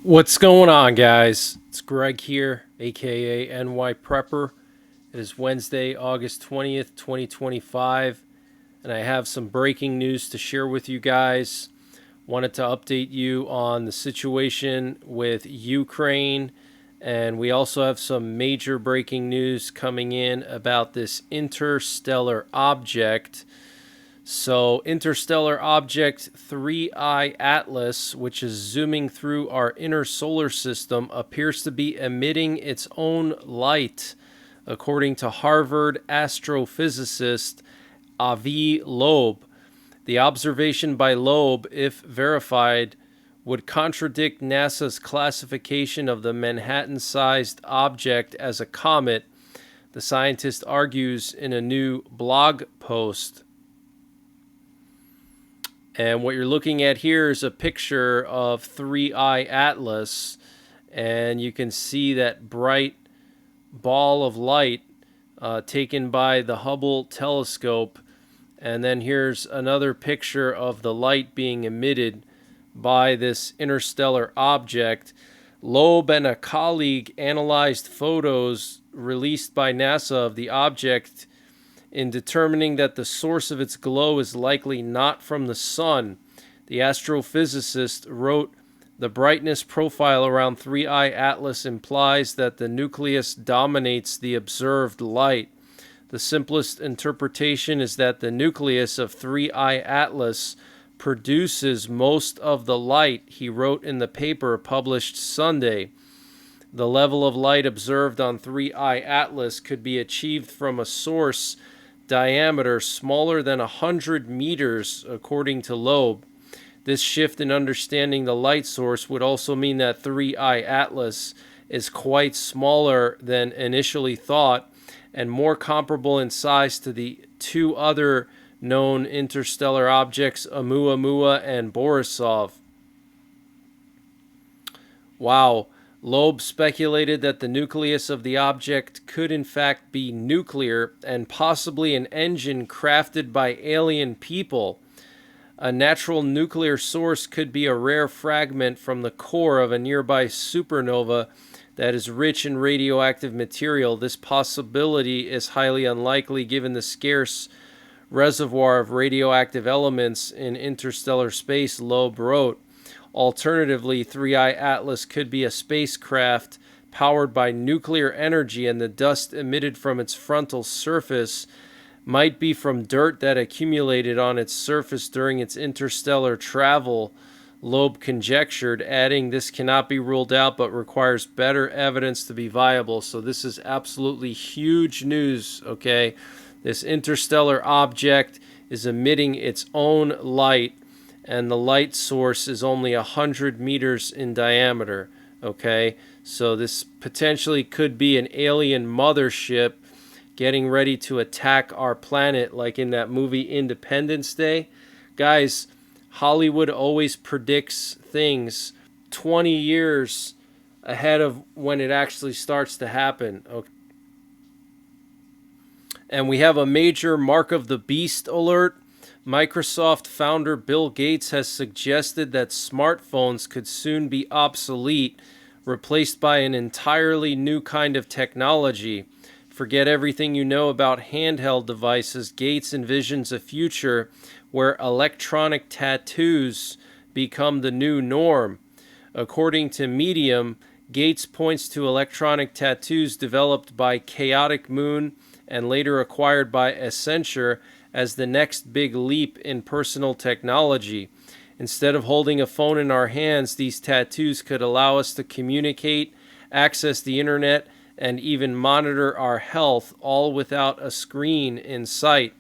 What's going on, guys? It's Greg here, aka NYPrepper. It is Wednesday, August 20th, 2025, and I have some breaking news to share with you guys. Wanted to update you on the situation with Ukraine, and we also have some major breaking news coming in about this interstellar object. So, interstellar object 3I Atlas, which is zooming through our inner solar system, appears to be emitting its own light, according to Harvard astrophysicist Avi Loeb. The observation by Loeb, if verified, would contradict NASA's classification of the Manhattan-sized object as a comet, the scientist argues in a new blog post. And what you're looking at here is a picture of 3I Atlas, and you can see that bright ball of light taken by the Hubble telescope. And then here's another picture of the light being emitted by this interstellar object. Loeb and a colleague analyzed photos released by NASA of the object in determining that the source of its glow is likely not from the sun. The astrophysicist wrote, "The brightness profile around 3I Atlas implies that the nucleus dominates the observed light. The simplest interpretation is that the nucleus of 3I Atlas produces most of the light," he wrote in the paper published Sunday. The level of light observed on 3I Atlas could be achieved from a source diameter smaller than 100 meters, according to Loeb. This shift in understanding the light source would also mean that 3I Atlas is quite smaller than initially thought and more comparable in size to the two other known interstellar objects, Oumuamua and Borisov. Wow. Loeb speculated that the nucleus of the object could in fact be nuclear and possibly an engine crafted by alien people. A natural nuclear source could be a rare fragment from the core of a nearby supernova that is rich in radioactive material. This possibility is highly unlikely given the scarce reservoir of radioactive elements in interstellar space, Loeb wrote. Alternatively, 3I Atlas could be a spacecraft powered by nuclear energy, and the dust emitted from its frontal surface might be from dirt that accumulated on its surface during its interstellar travel, Loeb conjectured, adding, "This cannot be ruled out but requires better evidence to be viable." So this is absolutely huge news, okay? This interstellar object is emitting its own light, and the light source is only 100 meters in diameter, okay? So this potentially could be an alien mothership getting ready to attack our planet, like in that movie Independence Day. Guys, Hollywood always predicts things 20 years ahead of when it actually starts to happen, okay? And we have a major Mark of the Beast alert. Microsoft founder Bill Gates has suggested that smartphones could soon be obsolete, replaced by an entirely new kind of technology. Forget everything you know about handheld devices. Gates envisions a future where electronic tattoos become the new norm. According to Medium, Gates points to electronic tattoos developed by Chaotic Moon and later acquired by Accenture as the next big leap in personal technology. Instead of holding a phone in our hands, these tattoos could allow us to communicate, access the internet, and even monitor our health, all without a screen in sight.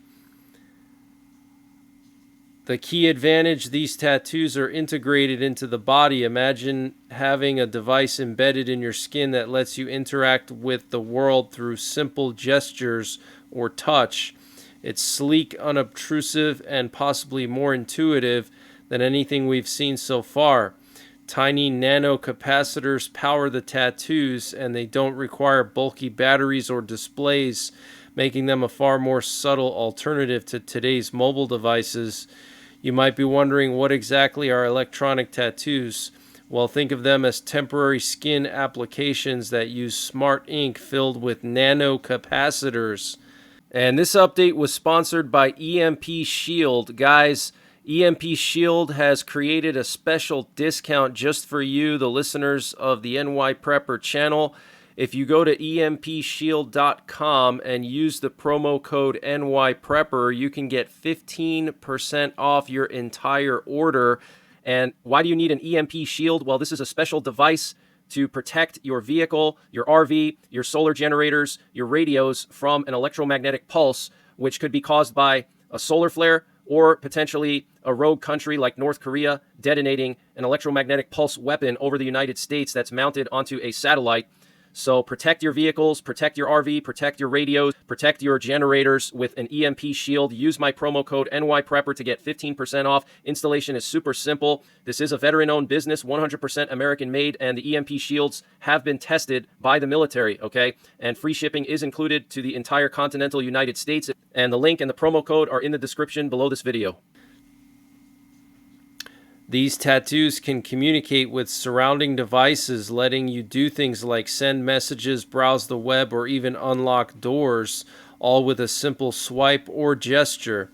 The key advantage: these tattoos are integrated into the body. Imagine having a device embedded in your skin that lets you interact with the world through simple gestures or touch. It's sleek, unobtrusive, and possibly more intuitive than anything we've seen so far. Tiny nanocapacitors power the tattoos, and they don't require bulky batteries or displays, making them a far more subtle alternative to today's mobile devices. You might be wondering, what exactly are electronic tattoos? Well, think of them as temporary skin applications that use smart ink filled with nanocapacitors. And this update was sponsored by EMP Shield. Guys, EMP Shield has created a special discount just for you, the listeners of the NYPrepper channel. If you go to empshield.com and use the promo code NYPrepper, you can get 15% off your entire order. And why do you need an EMP Shield? Well, this is a special device to protect your vehicle, your RV, your solar generators, your radios from an electromagnetic pulse, which could be caused by a solar flare or potentially a rogue country like North Korea detonating an electromagnetic pulse weapon over the United States that's mounted onto a satellite. So protect your vehicles, protect your RV, protect your radios, protect your generators with an EMP Shield. Use my promo code NYPrepper to get 15% off. Installation is super simple. This is a veteran-owned business, 100% American-made, and the EMP Shields have been tested by the military, okay? And free shipping is included to the entire continental United States. And the link and the promo code are in the description below this video. These tattoos can communicate with surrounding devices, letting you do things like send messages, browse the web, or even unlock doors, all with a simple swipe or gesture.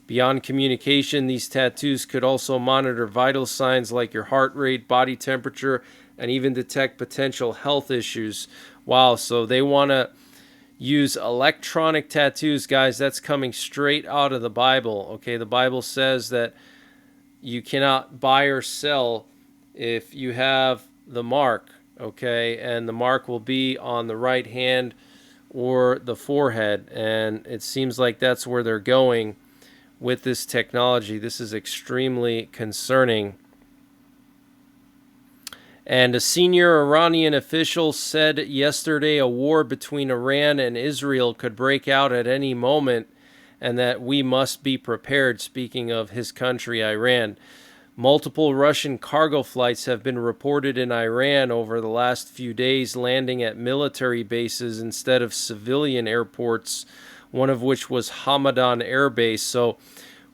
Beyond communication, these tattoos could also monitor vital signs like your heart rate, body temperature, and even detect potential health issues. Wow, so they want to use electronic tattoos, guys. That's coming straight out of the Bible. Okay, the Bible says that you cannot buy or sell if you have the mark, okay? And the mark will be on the right hand or the forehead. And it seems like that's where they're going with this technology. This is extremely concerning. And a senior Iranian official said yesterday a war between Iran and Israel could break out at any moment, and that we must be prepared, speaking of his country, Iran. Multiple Russian cargo flights have been reported in Iran over the last few days, landing at military bases instead of civilian airports, one of which was Hamadan Air Base. So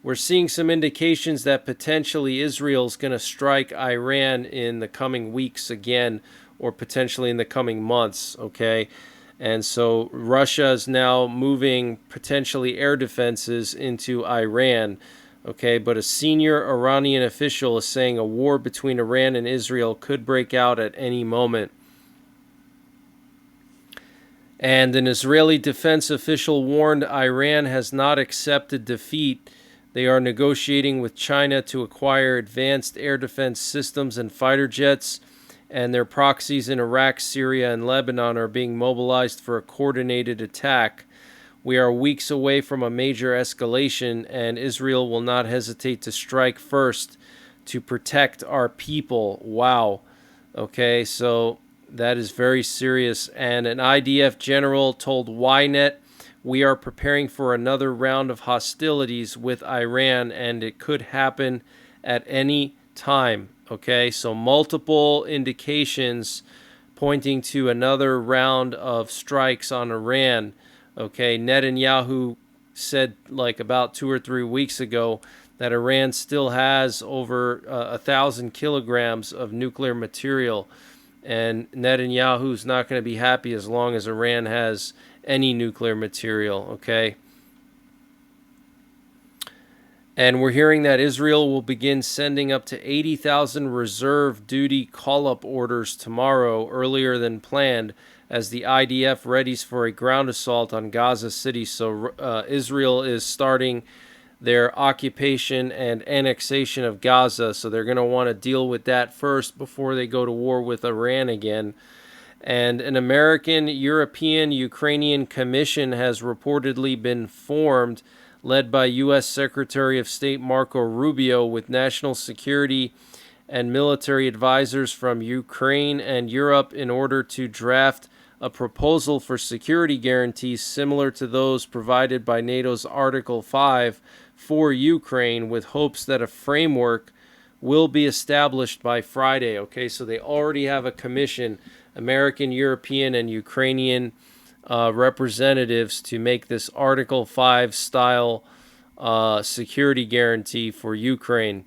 we're seeing some indications that potentially Israel's going to strike Iran in the coming weeks again, or potentially in the coming months, okay? And so Russia is now moving potentially air defenses into Iran, okay? But a senior Iranian official is saying a war between Iran and Israel could break out at any moment. And an Israeli defense official warned Iran has not accepted defeat. They are negotiating with China to acquire advanced air defense systems and fighter jets, and their proxies in Iraq, Syria, and Lebanon are being mobilized for a coordinated attack. We are weeks away from a major escalation, and Israel will not hesitate to strike first to protect our people. Wow. Okay, so that is very serious. And an IDF general told Ynet, we are preparing for another round of hostilities with Iran, and it could happen at any time. Okay, so multiple indications pointing to another round of strikes on Iran. Okay, Netanyahu said like about 2 or 3 weeks ago that Iran still has over 1,000 kilograms of nuclear material. And Netanyahu's not going to be happy as long as Iran has any nuclear material, okay? And we're hearing that Israel will begin sending up to 80,000 reserve duty call-up orders tomorrow, earlier than planned, as the IDF readies for a ground assault on Gaza City. So Israel is starting their occupation and annexation of Gaza, so they're going to want to deal with that first before they go to war with Iran again. And an American, European, Ukrainian commission has reportedly been formed, led by U.S. Secretary of State Marco Rubio, with national security and military advisors from Ukraine and Europe, in order to draft a proposal for security guarantees similar to those provided by NATO's Article 5 for Ukraine, with hopes that a framework will be established by Friday. Okay, so they already have a commission, American, European, and Ukrainian representatives, to make this Article 5 style security guarantee for Ukraine.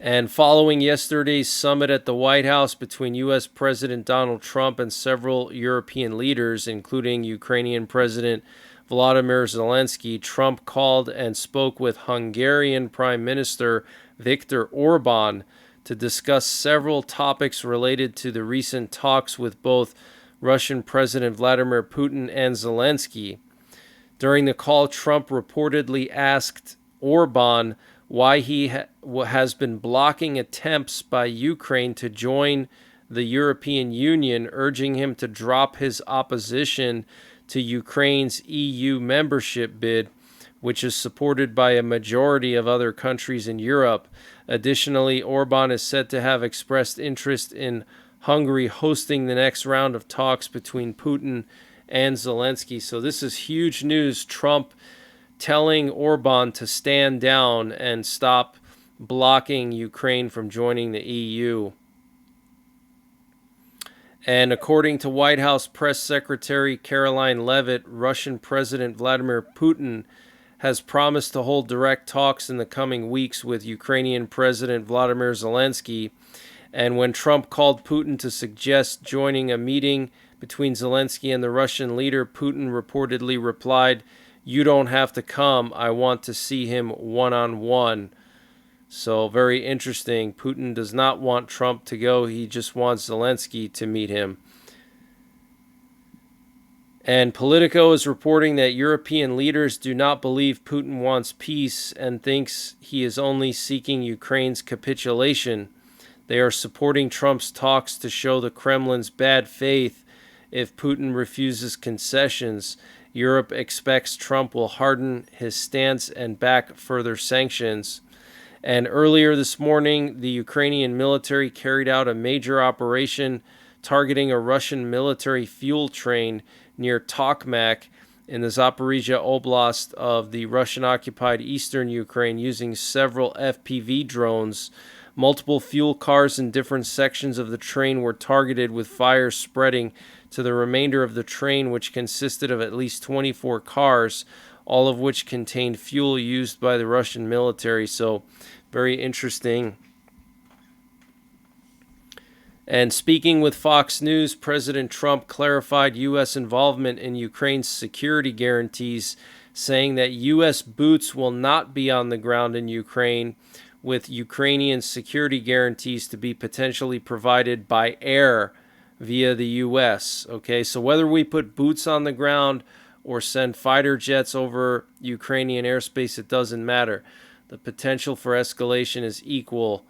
And following yesterday's summit at the White House between U.S. President Donald Trump and several European leaders, including Ukrainian President Volodymyr Zelensky, Trump called and spoke with Hungarian Prime Minister Viktor Orban to discuss several topics related to the recent talks with both Russian President Vladimir Putin and Zelensky. During the call, Trump reportedly asked Orban why he has been blocking attempts by Ukraine to join the European Union, urging him to drop his opposition to Ukraine's EU membership bid, which is supported by a majority of other countries in Europe. Additionally, Orban is said to have expressed interest in Hungary hosting the next round of talks between Putin and Zelensky. So this is huge news. Trump telling Orban to stand down and stop blocking Ukraine from joining the EU. And according to White House Press Secretary Caroline Leavitt, Russian President Vladimir Putin has promised to hold direct talks in the coming weeks with Ukrainian President Volodymyr Zelensky. And when Trump called Putin to suggest joining a meeting between Zelensky and the Russian leader, Putin reportedly replied, "You don't have to come. I want to see him one-on-one." So very interesting. Putin does not want Trump to go. He just wants Zelensky to meet him. And Politico is reporting that European leaders do not believe Putin wants peace and thinks he is only seeking Ukraine's capitulation. They are supporting Trump's talks to show the Kremlin's bad faith if Putin refuses concessions. Europe expects Trump will harden his stance and back further sanctions. And earlier this morning, the Ukrainian military carried out a major operation targeting a Russian military fuel train near Tokmak in the Zaporizhia Oblast of the Russian-occupied eastern Ukraine using several FPV drones. Multiple fuel cars in different sections of the train were targeted, with fire spreading to the remainder of the train, which consisted of at least 24 cars, all of which contained fuel used by the Russian military. So, very interesting. And speaking with Fox News, President Trump clarified U.S. involvement in Ukraine's security guarantees, saying that U.S. boots will not be on the ground in Ukraine, with Ukrainian security guarantees to be potentially provided by air via the U.S. Okay, so whether we put boots on the ground or send fighter jets over Ukrainian airspace, it doesn't matter. The potential for escalation is equal.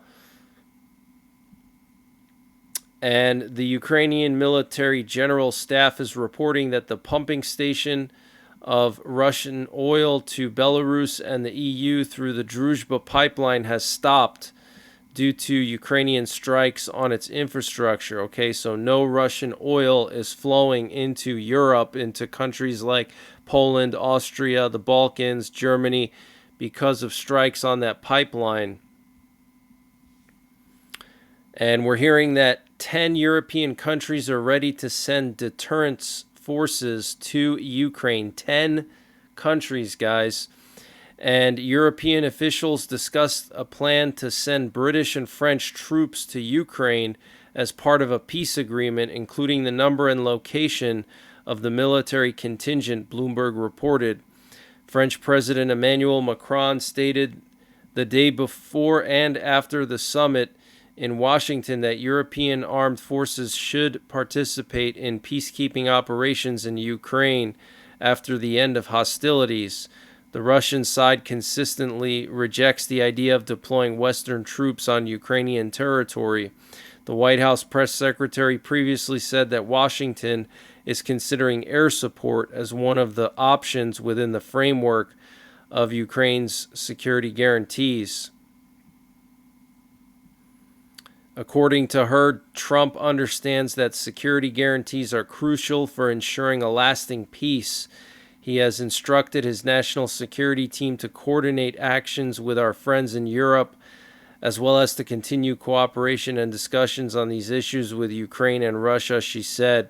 And the Ukrainian military general staff is reporting that the pumping station of Russian oil to Belarus and the EU through the Druzhba pipeline has stopped due to Ukrainian strikes on its infrastructure. Okay, so no Russian oil is flowing into Europe, into countries like Poland, Austria, the Balkans, Germany, because of strikes on that pipeline. And we're hearing that 10 European countries are ready to send deterrence forces to Ukraine. 10 countries, guys. And European officials discussed a plan to send British and French troops to Ukraine as part of a peace agreement, including the number and location of the military contingent, Bloomberg reported. French President Emmanuel Macron stated the day before and after the summit in Washington that European armed forces should participate in peacekeeping operations in Ukraine after the end of hostilities. The Russian side consistently rejects the idea of deploying Western troops on Ukrainian territory. The White House press secretary previously said that Washington is considering air support as one of the options within the framework of Ukraine's security guarantees. According to her, Trump understands that security guarantees are crucial for ensuring a lasting peace. He has instructed his national security team to coordinate actions with our friends in Europe, as well as to continue cooperation and discussions on these issues with Ukraine and Russia, she said,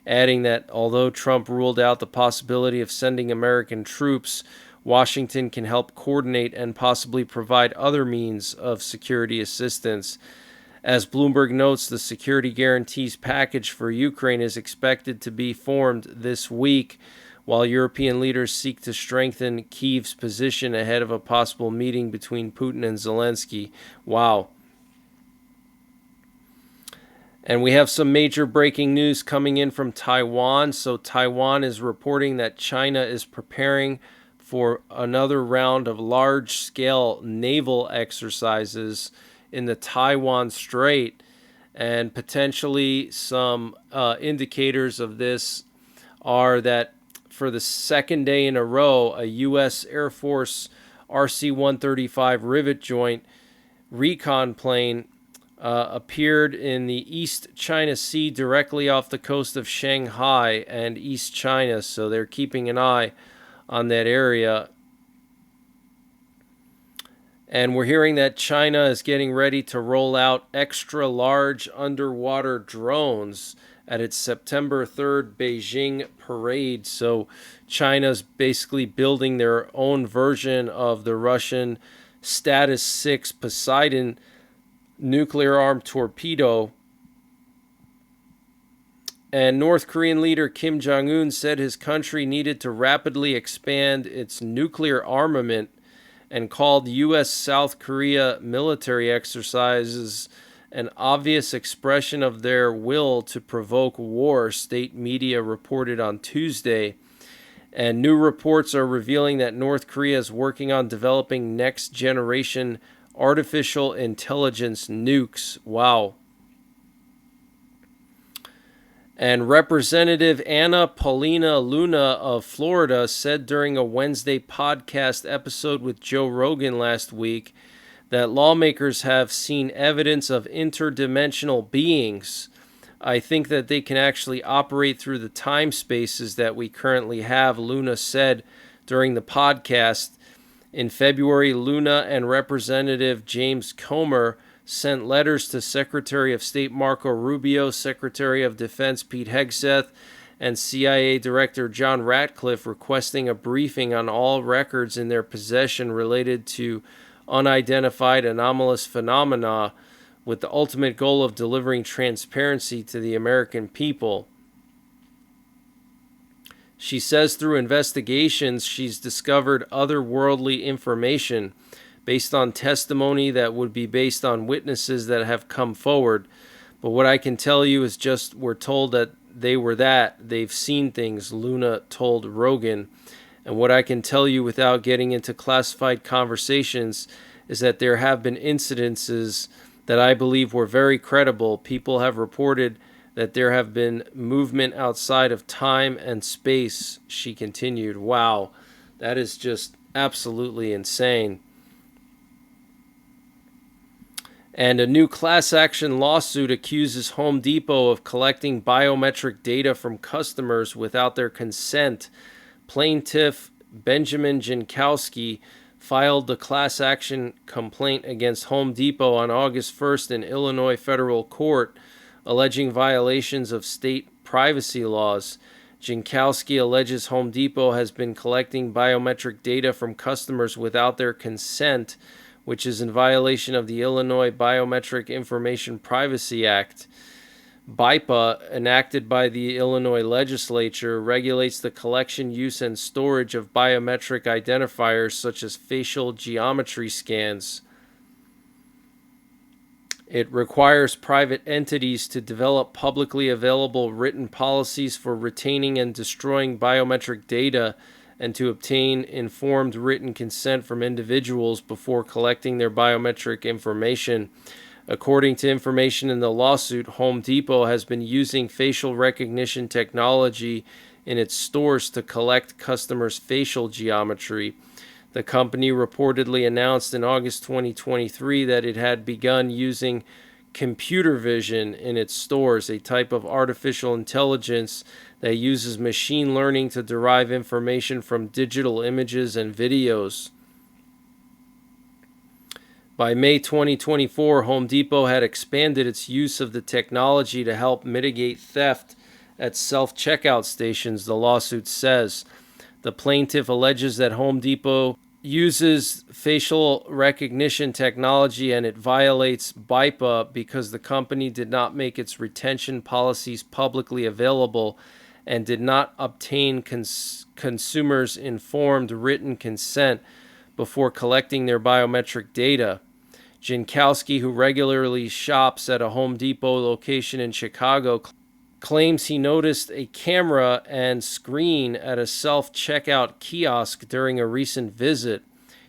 adding that although Trump ruled out the possibility of sending American troops, Washington can help coordinate and possibly provide other means of security assistance. As Bloomberg notes, the security guarantees package for Ukraine is expected to be formed this week, while European leaders seek to strengthen Kyiv's position ahead of a possible meeting between Putin and Zelensky. Wow. And we have some major breaking news coming in from Taiwan. So Taiwan is reporting that China is preparing for another round of large-scale naval exercises in the Taiwan Strait. And potentially some indicators of this are that for the second day in a row, a U.S. Air Force RC-135 rivet joint Recon plane appeared in the East China Sea directly off the coast of Shanghai and East China, so they're keeping an eye on that area. And we're hearing that China is getting ready to roll out extra large underwater drones at its September 3rd Beijing parade. So China's basically building their own version of the Russian Status 6 Poseidon nuclear-armed torpedo. And North Korean leader Kim Jong-un said his country needed to rapidly expand its nuclear armament and called U.S.-South Korea military exercises an obvious expression of their will to provoke war, state media reported on Tuesday. And new reports are revealing that North Korea is working on developing next-generation artificial intelligence nukes. Wow. And Representative Anna Paulina Luna of Florida said during a Wednesday podcast episode with Joe Rogan last week that lawmakers have seen evidence of interdimensional beings. I think that they can actually operate through the time spaces that we currently have, Luna said during the podcast. In February, Luna and Representative James Comer sent letters to Secretary of State Marco Rubio, Secretary of Defense Pete Hegseth, and CIA Director John Ratcliffe requesting a briefing on all records in their possession related to unidentified anomalous phenomena, with the ultimate goal of delivering transparency to the American people. She says through investigations she's discovered otherworldly information based on testimony that would be based on witnesses that have come forward. But what I can tell you is just we're told that they've seen things, Luna told Rogan. And what I can tell you without getting into classified conversations is that there have been incidences that I believe were very credible. People have reported that there have been movement outside of time and space, she continued. Wow, that is just absolutely insane. And a new class action lawsuit accuses Home Depot of collecting biometric data from customers without their consent. Plaintiff Benjamin Jankowski filed the class action complaint against Home Depot on August 1st in Illinois federal court, alleging violations of state privacy laws. Jankowski alleges Home Depot has been collecting biometric data from customers without their consent, which is in violation of the Illinois Biometric Information Privacy Act. BIPA, enacted by the Illinois legislature, regulates the collection, use, and storage of biometric identifiers such as facial geometry scans. It requires private entities to develop publicly available written policies for retaining and destroying biometric data and to obtain informed written consent from individuals before collecting their biometric information. According to information in the lawsuit, Home Depot has been using facial recognition technology in its stores to collect customers' facial geometry. The company reportedly announced in August 2023 that it had begun using computer vision in its stores, a type of artificial intelligence that uses machine learning to derive information from digital images and videos. By May 2024, Home Depot had expanded its use of the technology to help mitigate theft at self-checkout stations, the lawsuit says. The plaintiff alleges that Home Depot uses facial recognition technology and it violates BIPA because the company did not make its retention policies publicly available and did not obtain consumers' informed written consent before collecting their biometric data. Jankowski, who regularly shops at a Home Depot location in Chicago, claims he noticed a camera and screen at a self-checkout kiosk during a recent visit.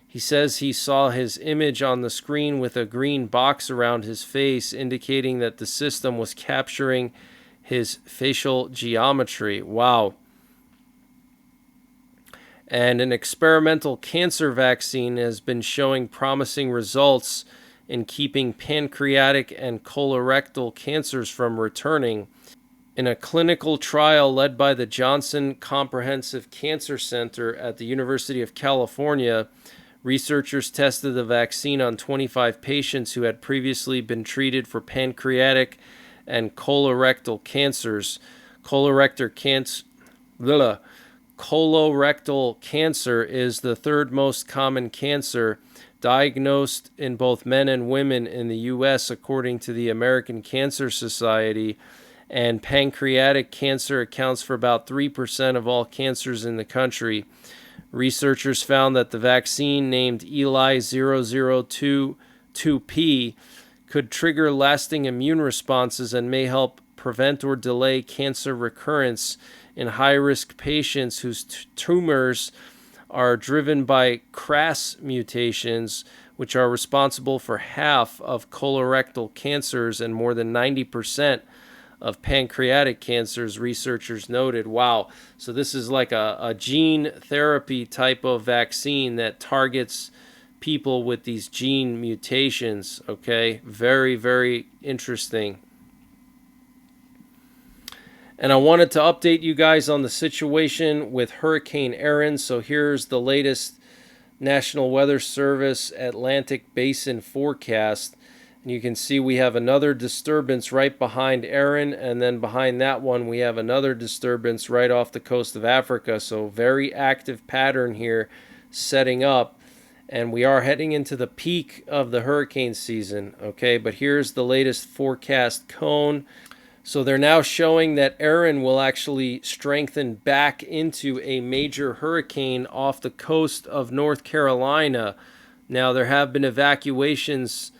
He says he saw his image on the screen with a green box around his face, indicating that the system was capturing his facial geometry. Wow. And an experimental cancer vaccine has been showing promising results in keeping pancreatic and colorectal cancers from returning. In a clinical trial led by the Johnson Comprehensive Cancer Center at the University of California, researchers tested the vaccine on 25 patients who had previously been treated for pancreatic and colorectal cancers. Colorectal cancer is the third most common cancer diagnosed in both men and women in the U.S., according to the American Cancer Society, and pancreatic cancer accounts for about 3% of all cancers in the country. Researchers found that the vaccine, named Eli 0022P, could trigger lasting immune responses and may help prevent or delay cancer recurrence in high-risk patients whose tumors are driven by KRAS mutations, which are responsible for half of colorectal cancers and more than 90% of pancreatic cancers, researchers noted. Wow. So this is like a gene therapy type of vaccine that targets people with these gene mutations. Okay. Very, very interesting. And I wanted to update you guys on the situation with Hurricane Erin. So here's the latest National Weather Service Atlantic Basin forecast. And you can see we have another disturbance right behind Erin, and then behind that one we have another disturbance right off the coast of Africa. So very active pattern here setting up, and we are heading into the peak of the hurricane season. Okay, but here's the latest forecast cone. So they're now showing that Erin will actually strengthen back into a major hurricane off the coast of North Carolina. Now there have been evacuations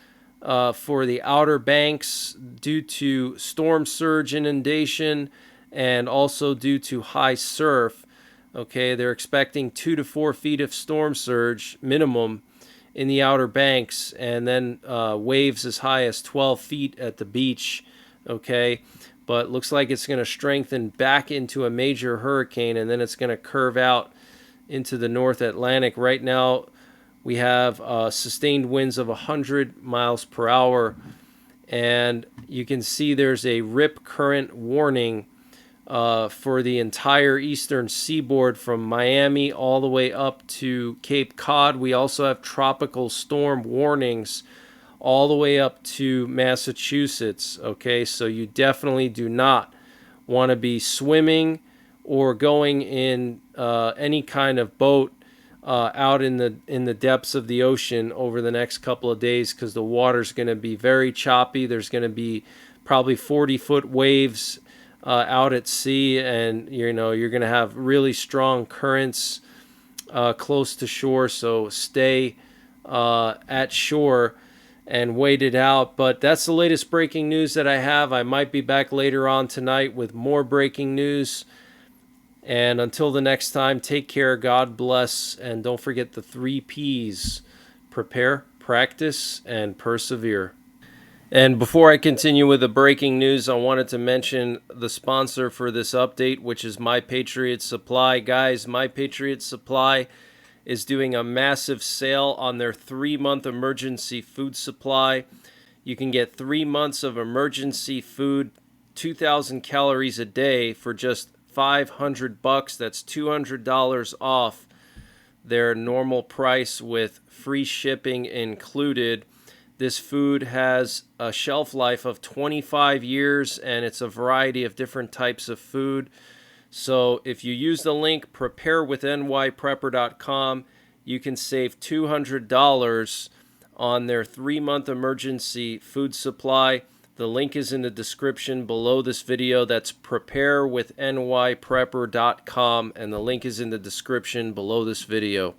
for the Outer Banks due to storm surge inundation and also due to high surf. Okay, they're expecting 2 to 4 feet of storm surge minimum in the Outer Banks, and then waves as high as 12 feet at the beach. Okay, but looks like it's going to strengthen back into a major hurricane, and then it's going to curve out into the North Atlantic. Right now we have sustained winds of 100 miles per hour, and you can see there's a rip current warning for the entire eastern seaboard from Miami all the way up to Cape Cod. We also have tropical storm warnings all the way up to Massachusetts. Okay, so you definitely do not want to be swimming or going in any kind of boat out in the depths of the ocean over the next couple of days, because the water's going to be very choppy. There's going to be probably 40-foot waves out at sea, and you're going to have really strong currents close to shore. So stay at shore and wait it out. But that's the latest breaking news that I have. I might be back later on tonight with more breaking news. And until the next time, take care, God bless, and don't forget the 3 P's: prepare, practice, and persevere. And before I continue with the breaking news, I wanted to mention the sponsor for this update, which is My Patriot Supply. Guys, My Patriot Supply is doing a massive sale on their 3-month emergency food supply. You can get 3 months of emergency food, 2,000 calories a day, for just $500. That's $200 off their normal price with free shipping included. This food has a shelf life of 25 years, and it's a variety of different types of food. So if you use the link preparewithnyprepper.com, you can save $200 on their 3-month emergency food supply. The link is in the description below this video. That's preparewithnyprepper.com, and the link is in the description below this video.